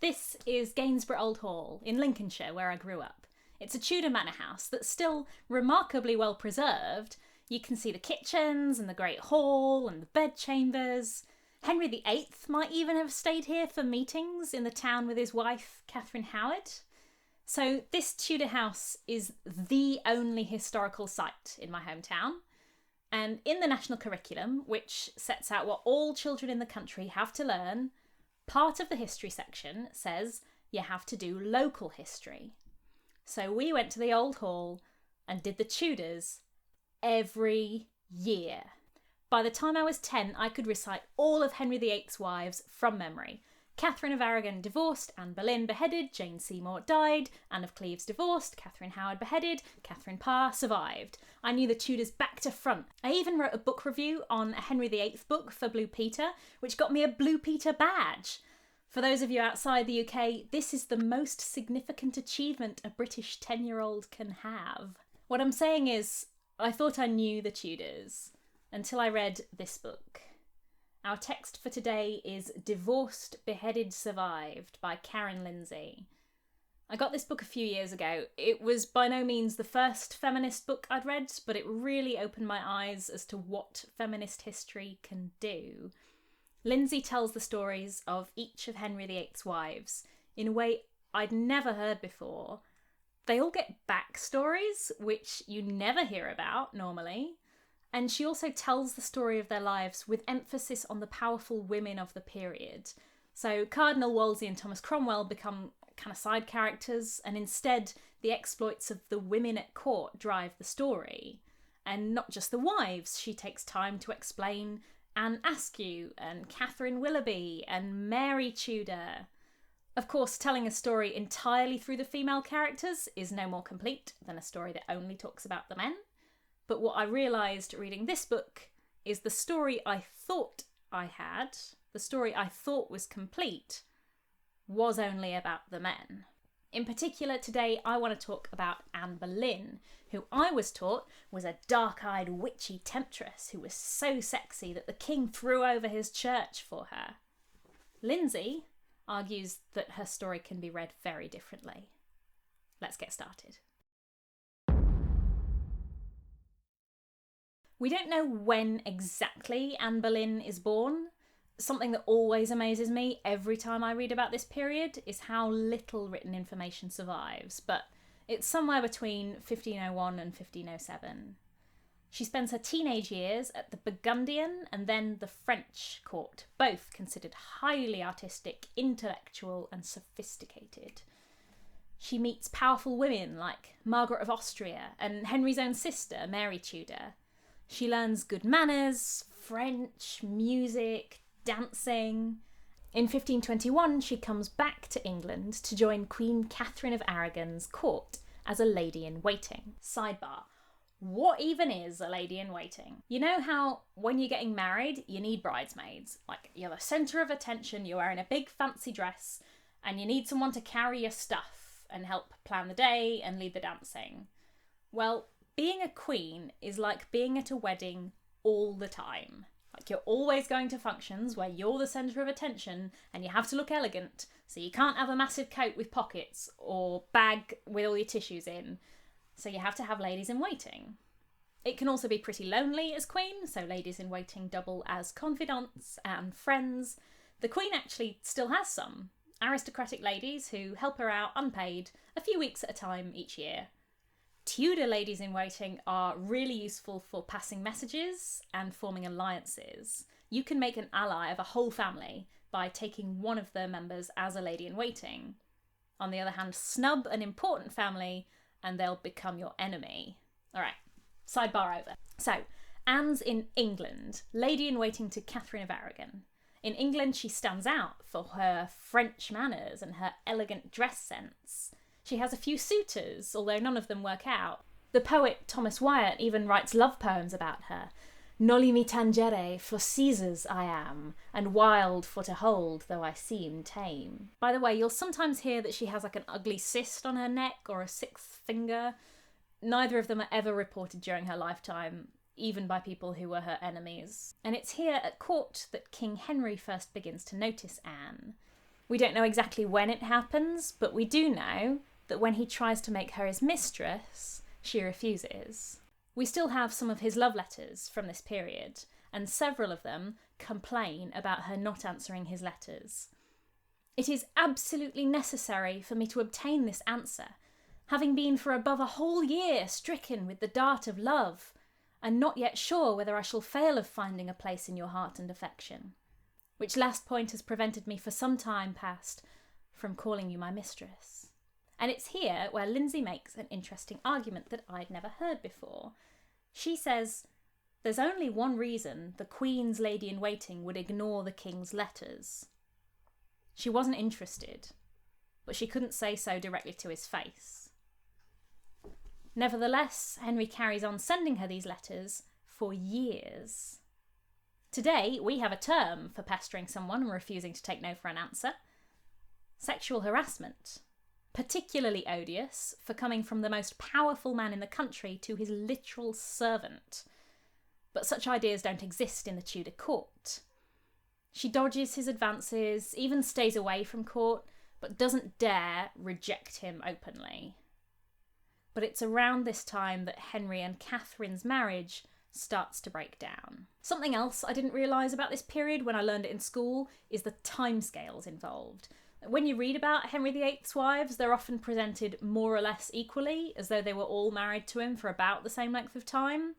This is Gainsborough Old Hall in Lincolnshire, where I grew up. It's a Tudor manor house that's still remarkably well preserved. You can see the kitchens and the great hall and the bedchambers. Henry VIII might even have stayed here for meetings in the town with his wife, Catherine Howard. So this Tudor house is the only historical site in my hometown. And in the national curriculum, which sets out what all children in the country have to learn, part of the history section says you have to do local history. So we went to the Old Hall and did the Tudors every year. By the time I was 10, I could recite all of Henry VIII's wives from memory. Catherine of Aragon divorced, Anne Boleyn beheaded, Jane Seymour died, Anne of Cleves divorced, Catherine Howard beheaded, Catherine Parr survived. I knew the Tudors back to front. I even wrote a book review on a Henry VIII book for Blue Peter, which got me a Blue Peter badge. For those of you outside the UK, this is the most significant achievement a British 10-year-old can have. What I'm saying is, I thought I knew the Tudors until I read this book. Our text for today is Divorced, Beheaded, Survived by Karen Lindsey. I got this book a few years ago. It was by no means the first feminist book I'd read, but it really opened my eyes as to what feminist history can do. Lindsey tells the stories of each of Henry VIII's wives in a way I'd never heard before. They all get backstories, which you never hear about normally. And she also tells the story of their lives with emphasis on the powerful women of the period. So Cardinal Wolsey and Thomas Cromwell become kind of side characters, and instead the exploits of the women at court drive the story. And not just the wives, she takes time to explain Anne Askew and Catherine Willoughby and Mary Tudor. Of course, telling a story entirely through the female characters is no more complete than a story that only talks about the men. But what I realised reading this book is the story I thought I had, the story I thought was complete, was only about the men. In particular, today I want to talk about Anne Boleyn, who I was taught was a dark-eyed witchy temptress who was so sexy that the king threw over his church for her. Lindsey argues that her story can be read very differently. Let's get started. We don't know when exactly Anne Boleyn is born. Something that always amazes me every time I read about this period is how little written information survives, but it's somewhere between 1501 and 1507. She spends her teenage years at the Burgundian and then the French court, both considered highly artistic, intellectual and sophisticated. She meets powerful women like Margaret of Austria and Henry's own sister, Mary Tudor. She learns good manners, French, music, dancing. In 1521, she comes back to England to join Queen Catherine of Aragon's court as a lady-in-waiting. Sidebar. What even is a lady-in-waiting? You know how when you're getting married, you need bridesmaids? Like, you're the centre of attention, you're wearing a big fancy dress, and you need someone to carry your stuff and help plan the day and lead the dancing. Well, being a queen is like being at a wedding all the time. Like, you're always going to functions where you're the centre of attention and you have to look elegant, so you can't have a massive coat with pockets or bag with all your tissues in. So you have to have ladies in waiting. It can also be pretty lonely as queen, so ladies in waiting double as confidants and friends. The queen actually still has some aristocratic ladies who help her out unpaid a few weeks at a time each year. Tudor ladies in waiting are really useful for passing messages and forming alliances. You can make an ally of a whole family by taking one of their members as a lady in waiting. On the other hand, snub an important family and they'll become your enemy. All right, sidebar over. So, Anne's in England, lady in waiting to Catherine of Aragon. In England, she stands out for her French manners and her elegant dress sense. She has a few suitors, although none of them work out. The poet Thomas Wyatt even writes love poems about her. Noli mi tangere, for Caesar's I am, and wild for to hold, though I seem tame. By the way, you'll sometimes hear that she has like an ugly cyst on her neck or a sixth finger. Neither of them are ever reported during her lifetime, even by people who were her enemies. And it's here at court that King Henry first begins to notice Anne. We don't know exactly when it happens, but we do know that when he tries to make her his mistress, she refuses. We still have some of his love letters from this period, and several of them complain about her not answering his letters. It is absolutely necessary for me to obtain this answer, having been for above a whole year stricken with the dart of love, and not yet sure whether I shall fail of finding a place in your heart and affection, which last point has prevented me for some time past from calling you my mistress. And it's here where Lindsey makes an interesting argument that I'd never heard before. She says, there's only one reason the Queen's lady-in-waiting would ignore the King's letters. She wasn't interested, but she couldn't say so directly to his face. Nevertheless, Henry carries on sending her these letters for years. Today, we have a term for pestering someone and refusing to take no for an answer. Sexual harassment. Particularly odious for coming from the most powerful man in the country to his literal servant. But such ideas don't exist in the Tudor court. She dodges his advances, even stays away from court, but doesn't dare reject him openly. But it's around this time that Henry and Catherine's marriage starts to break down. Something else I didn't realise about this period when I learned it in school is the timescales involved. When you read about Henry VIII's wives, they're often presented more or less equally, as though they were all married to him for about the same length of time.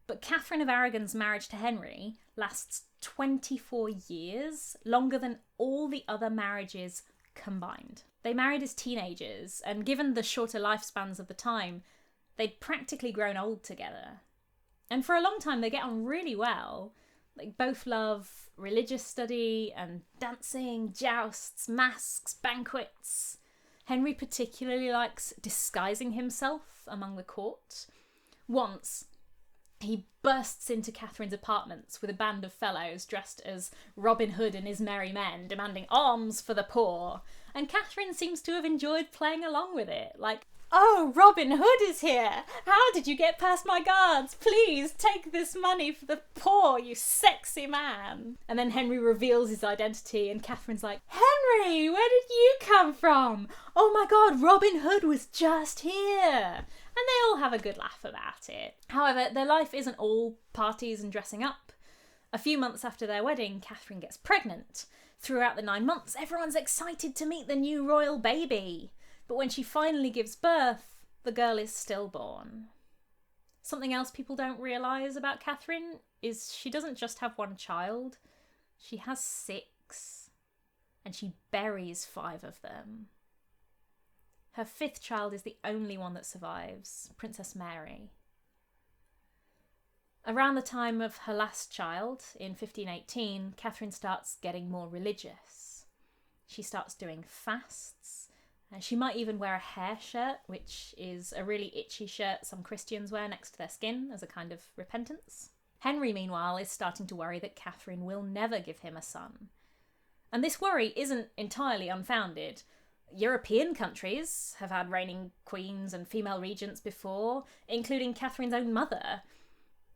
But Catherine of Aragon's marriage to Henry lasts 24 years, longer than all the other marriages combined. They married as teenagers, and given the shorter lifespans of the time, they'd practically grown old together. And for a long time they get on really well. They both love religious study and dancing, jousts, masques, banquets. Henry particularly likes disguising himself among the court. Once, he bursts into Catherine's apartments with a band of fellows dressed as Robin Hood and his merry men, demanding alms for the poor. And Catherine seems to have enjoyed playing along with it, like, "Oh, Robin Hood is here! How did you get past my guards? Please take this money for the poor, you sexy man." And then Henry reveals his identity and Catherine's like, "Henry, where did you come from? Oh my god, Robin Hood was just here." And they all have a good laugh about it. However, their life isn't all parties and dressing up. A few months after their wedding, Catherine gets pregnant. Throughout the 9 months, everyone's excited to meet the new royal baby. But when she finally gives birth, the girl is stillborn. Something else people don't realise about Catherine is she doesn't just have one child, she has 6. And she buries 5 of them. Her 5th child is the only one that survives, Princess Mary. Around the time of her last child, in 1518, Catherine starts getting more religious. She starts doing fasts, and she might even wear a hair shirt, which is a really itchy shirt some Christians wear next to their skin as a kind of repentance. Henry, meanwhile, is starting to worry that Catherine will never give him a son. And this worry isn't entirely unfounded. European countries have had reigning queens and female regents before, including Catherine's own mother.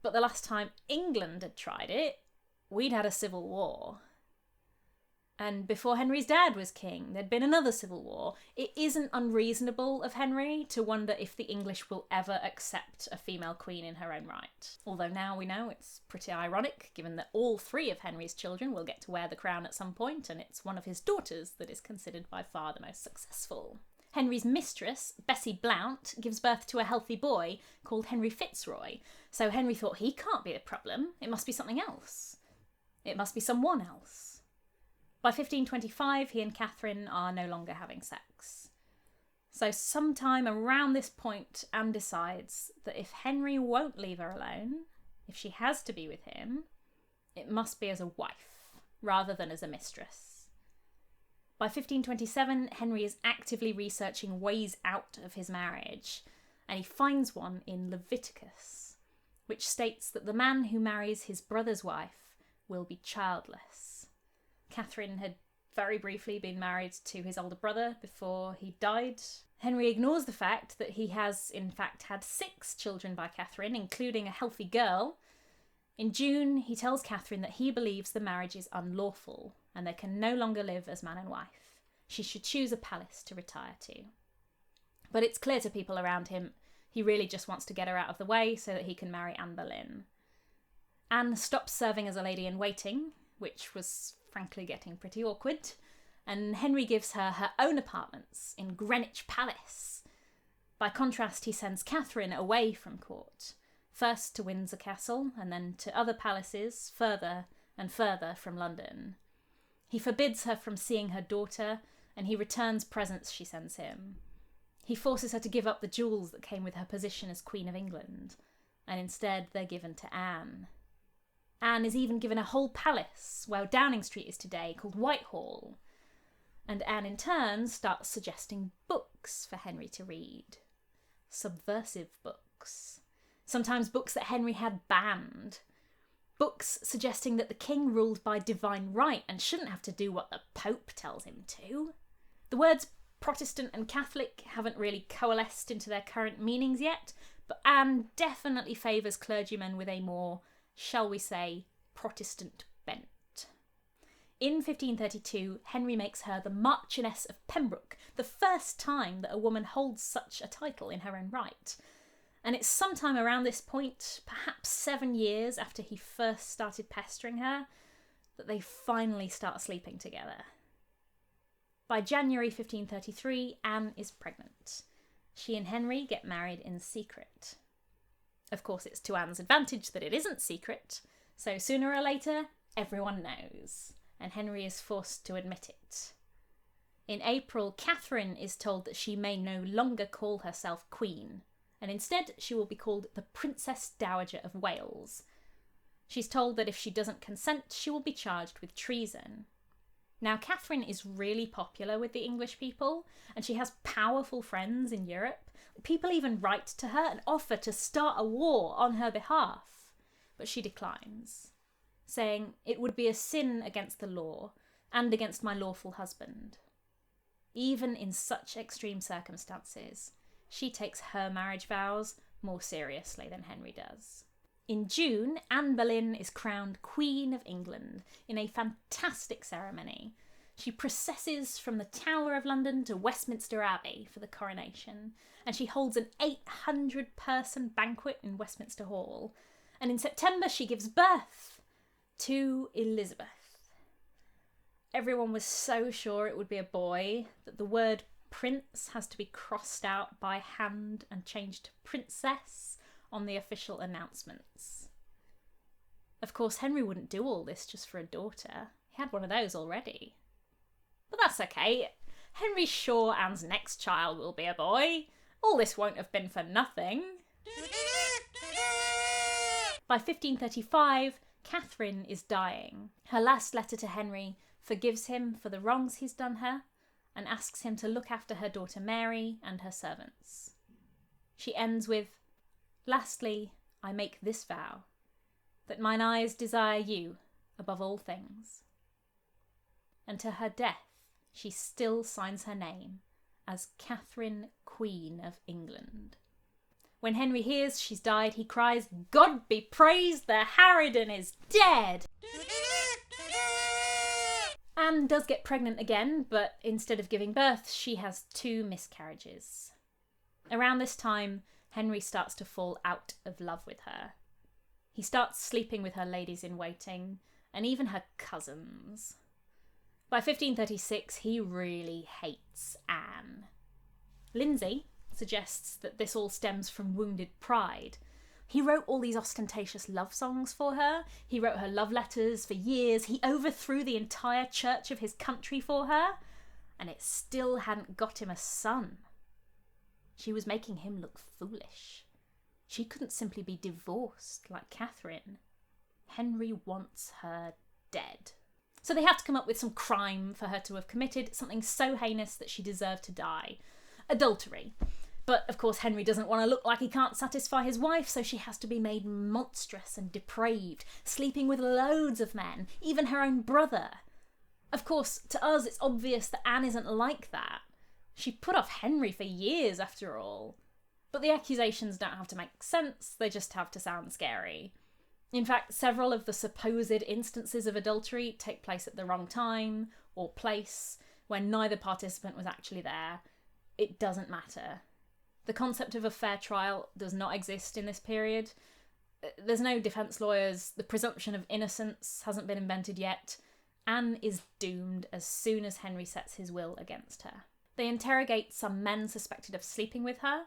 But the last time England had tried it, we'd had a civil war. And before Henry's dad was king, there'd been another civil war. It isn't unreasonable of Henry to wonder if the English will ever accept a female queen in her own right. Although now we know it's pretty ironic, given that all 3 of Henry's children will get to wear the crown at some point, and it's one of his daughters that is considered by far the most successful. Henry's mistress, Bessie Blount, gives birth to a healthy boy called Henry Fitzroy, so Henry thought he can't be the problem, it must be something else. It must be someone else. By 1525, he and Catherine are no longer having sex. So sometime around this point, Anne decides that if Henry won't leave her alone, if she has to be with him, it must be as a wife, rather than as a mistress. By 1527, Henry is actively researching ways out of his marriage, and he finds one in Leviticus, which states that the man who marries his brother's wife will be childless. Catherine had very briefly been married to his older brother before he died. Henry ignores the fact that he has, in fact, had 6 children by Catherine, including a healthy girl. In June, he tells Catherine that he believes the marriage is unlawful and they can no longer live as man and wife. she should choose a palace to retire to. But it's clear to people around him he really just wants to get her out of the way so that he can marry Anne Boleyn. Anne stops serving as a lady-in-waiting, which was frankly getting pretty awkward, and Henry gives her her own apartments in Greenwich Palace. By contrast, he sends Catherine away from court, first to Windsor Castle and then to other palaces further and further from London. He forbids her from seeing her daughter, and he returns presents she sends him. He forces her to give up the jewels that came with her position as Queen of England, and instead they're given to Anne. Anne is even given a whole palace, where Downing Street is today, called Whitehall. And Anne in turn starts suggesting books for Henry to read. Subversive books. Sometimes books that Henry had banned. Books suggesting that the king ruled by divine right and shouldn't have to do what the Pope tells him to. The words Protestant and Catholic haven't really coalesced into their current meanings yet, but Anne definitely favours clergymen with a more, shall we say, Protestant bent. In 1532, Henry makes her the Marchioness of Pembroke, the first time that a woman holds such a title in her own right. And it's sometime around this point, perhaps 7 years after he first started pestering her, that they finally start sleeping together. By January 1533, Anne is pregnant. She and Henry get married in secret. Of course, it's to Anne's advantage that it isn't secret, so sooner or later, everyone knows, and Henry is forced to admit it. In April, Catherine is told that she may no longer call herself Queen, and instead she will be called the Princess Dowager of Wales. She's told that if she doesn't consent, she will be charged with treason. Now, Catherine is really popular with the English people, and she has powerful friends in Europe. People even write to her and offer to start a war on her behalf, but she declines, saying it would be a sin against the law and against my lawful husband. Even in such extreme circumstances, she takes her marriage vows more seriously than Henry does. In June, Anne Boleyn is crowned Queen of England in a fantastic ceremony. She processes from the Tower of London to Westminster Abbey for the coronation, and she holds an 800-person banquet in Westminster Hall. And in September, she gives birth to Elizabeth. Everyone was so sure it would be a boy that the word prince has to be crossed out by hand and changed to princess on the official announcements. Of course, Henry wouldn't do all this just for a daughter. He had one of those already. But that's okay. Henry's sure Anne's next child will be a boy. All this won't have been for nothing. By 1535, Catherine is dying. Her last letter to Henry forgives him for the wrongs he's done her and asks him to look after her daughter Mary and her servants. She ends with, "Lastly, I make this vow, that mine eyes desire you above all things." And to her death, she still signs her name as Catherine, Queen of England. When Henry hears she's died, he cries, "God be praised, the harridan is dead!" Anne does get pregnant again, but instead of giving birth, she has 2 miscarriages. Around this time, Henry starts to fall out of love with her. He starts sleeping with her ladies-in-waiting, and even her cousins. By 1536, he really hates Anne. Lindsey suggests that this all stems from wounded pride. He wrote all these ostentatious love songs for her. He wrote her love letters for years. He overthrew the entire church of his country for her, and it still hadn't got him a son. She was making him look foolish. She couldn't simply be divorced like Catherine. Henry wants her dead. So they have to come up with some crime for her to have committed, something so heinous that she deserved to die. Adultery. But of course Henry doesn't want to look like he can't satisfy his wife, so she has to be made monstrous and depraved, sleeping with loads of men, even her own brother. Of course, to us it's obvious that Anne isn't like that. She put off Henry for years after all. But the accusations don't have to make sense, they just have to sound scary. In fact, several of the supposed instances of adultery take place at the wrong time or place, when neither participant was actually there, it doesn't matter. The concept of a fair trial does not exist in this period. There's no defence lawyers, the presumption of innocence hasn't been invented yet. Anne is doomed as soon as Henry sets his will against her. They interrogate some men suspected of sleeping with her,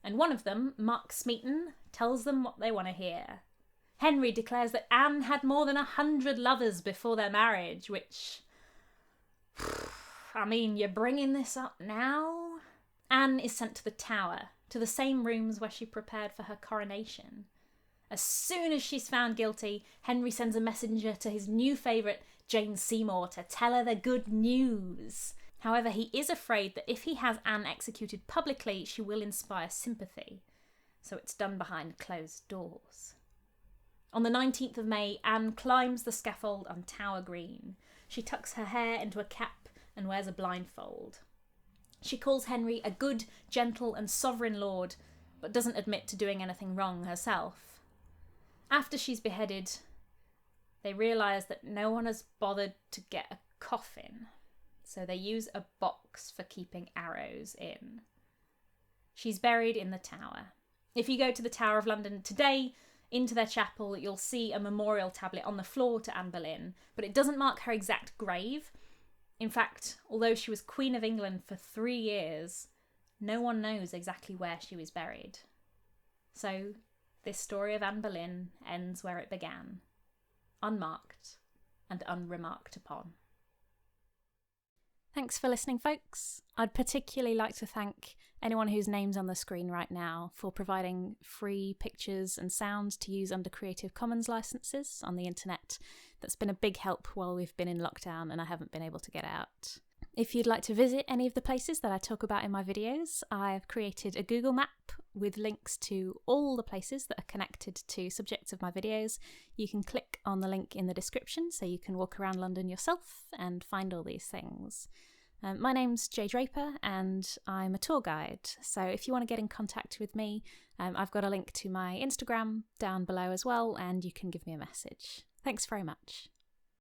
and one of them, Mark Smeaton, tells them what they want to hear. Henry declares that Anne had more than 100 lovers before their marriage, which... I mean, you're bringing this up now? Anne is sent to the Tower, to the same rooms where she prepared for her coronation. As soon as she's found guilty, Henry sends a messenger to his new favourite, Jane Seymour, to tell her the good news. However, he is afraid that if he has Anne executed publicly, she will inspire sympathy. So it's done behind closed doors. On the 19th of May, Anne climbs the scaffold on Tower Green. She tucks her hair into a cap and wears a blindfold. She calls Henry a good, gentle and sovereign lord, but doesn't admit to doing anything wrong herself. After she's beheaded, they realise that no one has bothered to get a coffin, so they use a box for keeping arrows in. She's buried in the Tower. If you go to the Tower of London today, into their chapel, you'll see a memorial tablet on the floor to Anne Boleyn, but it doesn't mark her exact grave. In fact, although she was Queen of England for 3 years, no one knows exactly where she was buried. So, this story of Anne Boleyn ends where it began, unmarked and unremarked upon. Thanks for listening, folks. I'd particularly like to thank anyone whose name's on the screen right now for providing free pictures and sounds to use under Creative Commons licenses on the internet. That's been a big help while we've been in lockdown and I haven't been able to get out. If you'd like to visit any of the places that I talk about in my videos, I've created a Google map with links to all the places that are connected to subjects of my videos. You can click on the link in the description so you can walk around London yourself and find all these things. My name's Jay Draper and I'm a tour guide, so if you want to get in contact with me, I've got a link to my Instagram down below as well and you can give me a message. Thanks very much.